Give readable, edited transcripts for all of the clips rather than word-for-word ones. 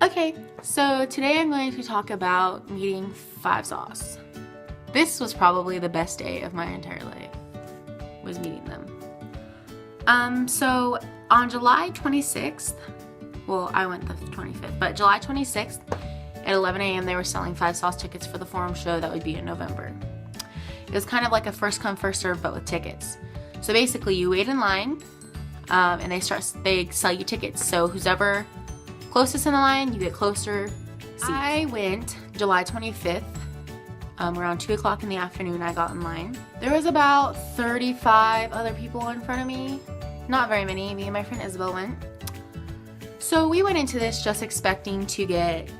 Okay, so today I'm going to talk about meeting Five Sauce. This was probably the best day of my entire life, was meeting them. So on July 26th, well, I went the 25th, but July 26th at 11 a.m. they were selling Five Sauce tickets for the Forum show that would be in November. It was kind of like a first come, first serve, but with tickets. So basically you wait in line, and they sell you tickets. So who's ever closest in the line, you get closer seats. I went July 25th, around 2 o'clock in the afternoon. I got in line. There was about 35 other people in front of me. Not very many. Me and my friend Isabel went. So we went into this just expecting to get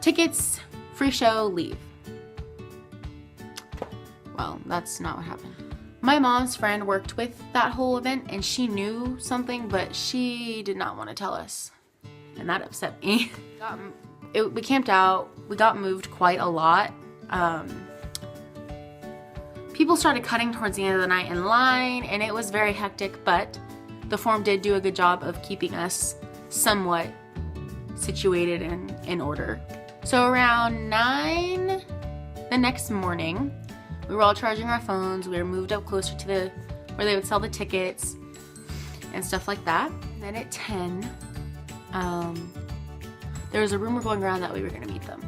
tickets, free show, leave. Well, that's not what happened. My mom's friend worked with that whole event and she knew something, but she did not want to tell us. And that upset me. We camped out. We got moved quite a lot. People started cutting towards the end of the night in line, and it was very hectic, but the Forum did do a good job of keeping us somewhat situated and in order. So around 9 the next morning, we were all charging our phones. We were moved up closer to where they would sell the tickets and stuff like that. And then at 10, there was a rumor going around that we were going to meet them.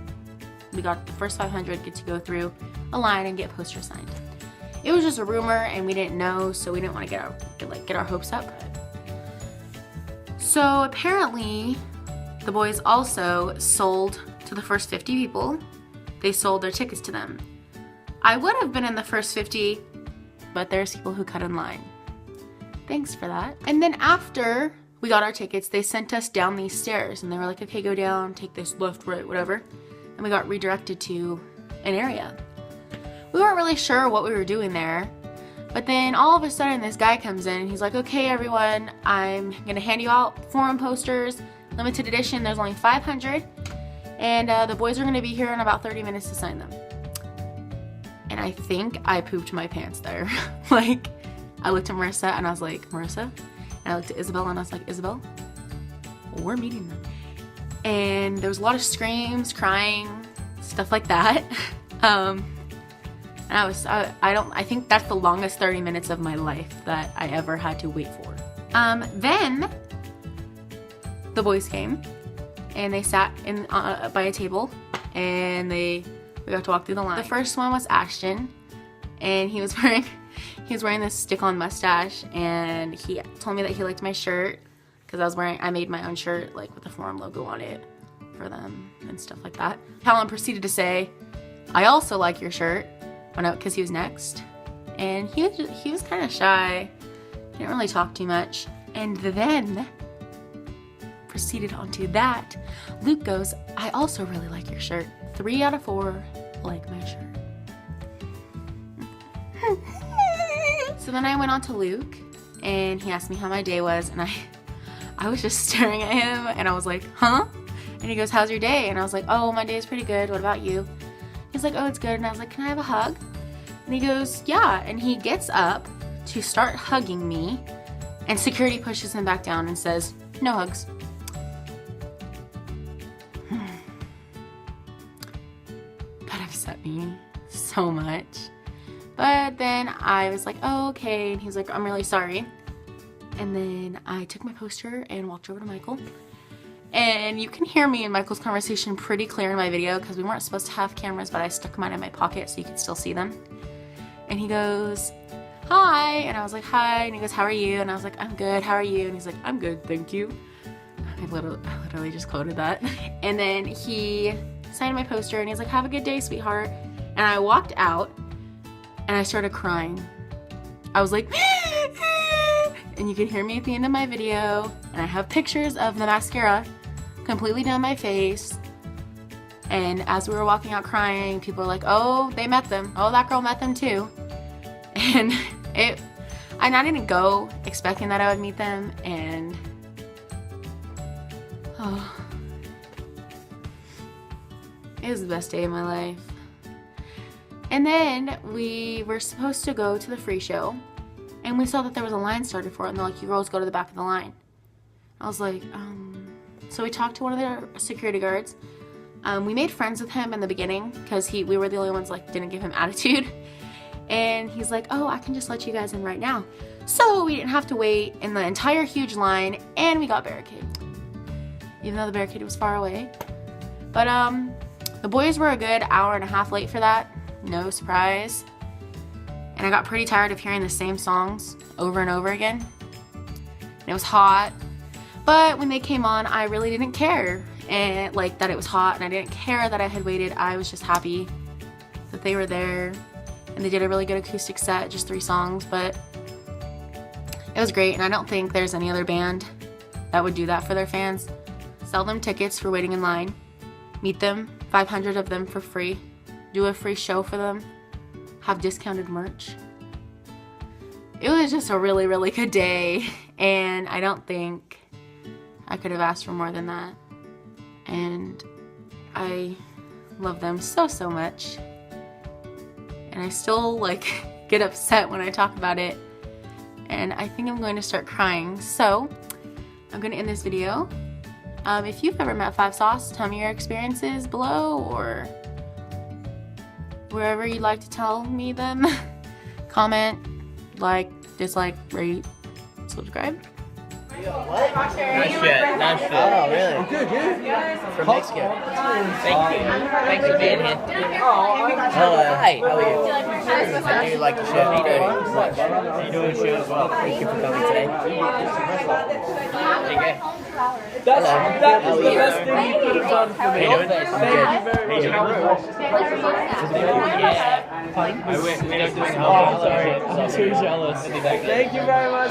We got the first 500 get to go through a line and get posters signed. It was just a rumor and we didn't know, so we didn't want to get our hopes up. So apparently the boys also sold to the first 50 people. They sold their tickets to them. I would have been in the first 50, but there's people who cut in line. Thanks for that. And then after we got our tickets, they sent us down these stairs and they were like, okay, go down, take this left, right, whatever. And we got redirected to an area. We weren't really sure what we were doing there, but then all of a sudden this guy comes in and he's like, okay, everyone, I'm gonna hand you out Forum posters, limited edition, there's only 500, and the boys are gonna be here in about 30 minutes to sign them. And I think I pooped my pants there. Like, I looked at Marissa and I was like, Marissa? And I looked at Isabel and I was like, Isabel, we're meeting them. And there was a lot of screams, crying, stuff like that. And I think that's the longest 30 minutes of my life that I ever had to wait for. Then the boys came and they sat in by a table and we got to walk through the line. The first one was Ashton, and he was wearing this stick-on mustache, and he told me that he liked my shirt because I made my own shirt like with the Forum logo on it for them and stuff like that. Callum proceeded to say, I also like your shirt, because he was next, and he was kind of shy. He didn't really talk too much. And then proceeded onto that, Luke goes, I also really like your shirt. 3 out of 4 like my shirt. So then I went on to Luke, and he asked me how my day was, and I was just staring at him, and I was like, huh? And he goes, how's your day? And I was like, oh, my day is pretty good. What about you? He's like, oh, it's good. And I was like, can I have a hug? And he goes, yeah. And he gets up to start hugging me, and security pushes him back down and says, no hugs. That upset me so much. But then I was like, oh, okay. And he's like, I'm really sorry. And then I took my poster and walked over to Michael. And you can hear me and Michael's conversation pretty clear in my video because we weren't supposed to have cameras, but I stuck mine in my pocket so you could still see them. And he goes, hi. And I was like, hi. And he goes, how are you? And I was like, I'm good. How are you? And he's like, I'm good, thank you. I literally just quoted that. And then he signed my poster and he's like, have a good day, sweetheart. And I walked out and I started crying. I was like, and you can hear me at the end of my video, and I have pictures of the mascara completely down my face. And as we were walking out crying, people were like, oh, they met them. Oh, that girl met them too. And I didn't go expecting that I would meet them, and it was the best day of my life. And then we were supposed to go to the free show, and we saw that there was a line started for it, and they're like, you girls go to the back of the line. I was like, So we talked to one of their security guards. We made friends with him in the beginning because we were the only ones like didn't give him attitude. And he's like, oh, I can just let you guys in right now. So we didn't have to wait in the entire huge line, and we got barricade. Even though the barricade was far away. But the boys were a good hour and a half late for that. No surprise. And I got pretty tired of hearing the same songs over and over again. And it was hot. But when they came on, I really didn't care. And like that it was hot, and I didn't care that I had waited. I was just happy that they were there. And they did a really good acoustic set, just 3 songs, but it was great. And I don't think there's any other band that would do that for their fans. Sell them tickets for waiting in line, meet them, 500 of them for free, do a free show for them, have discounted merch. It was just a really, really good day, and I don't think I could have asked for more than that. And I love them so, so much. And I still like get upset when I talk about it, and I think I'm going to start crying. So I'm going to end this video. If you've ever met 5 Sauce, tell me your experiences below, or wherever you'd like to tell me them. Comment, like, dislike, rate, subscribe. What? Not yet, not yet. Oh, really? I'm good, dude. From Mexico. Thank you. Thanks for being here. Hi, how are you? I do like the show. How you doing? Much. How you doing, show as well? Thank you for coming today. There you go. That was the best thing you could have done for me. How you doing? Thank you very much. Yeah. I went doing Oh, sorry. I'm too jealous. Thank you very much.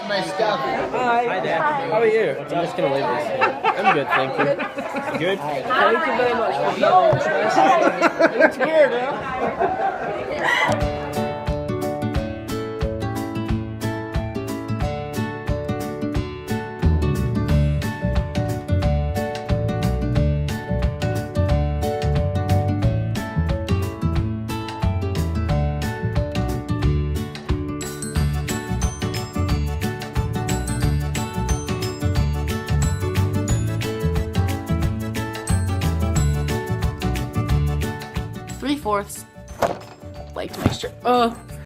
My stuff. Hi. there. How are you? I'm just going to leave this. I'm good, thank you. Good? Thank you very much for coming. It's weird, huh? Three-fourths like my shirt. Oh.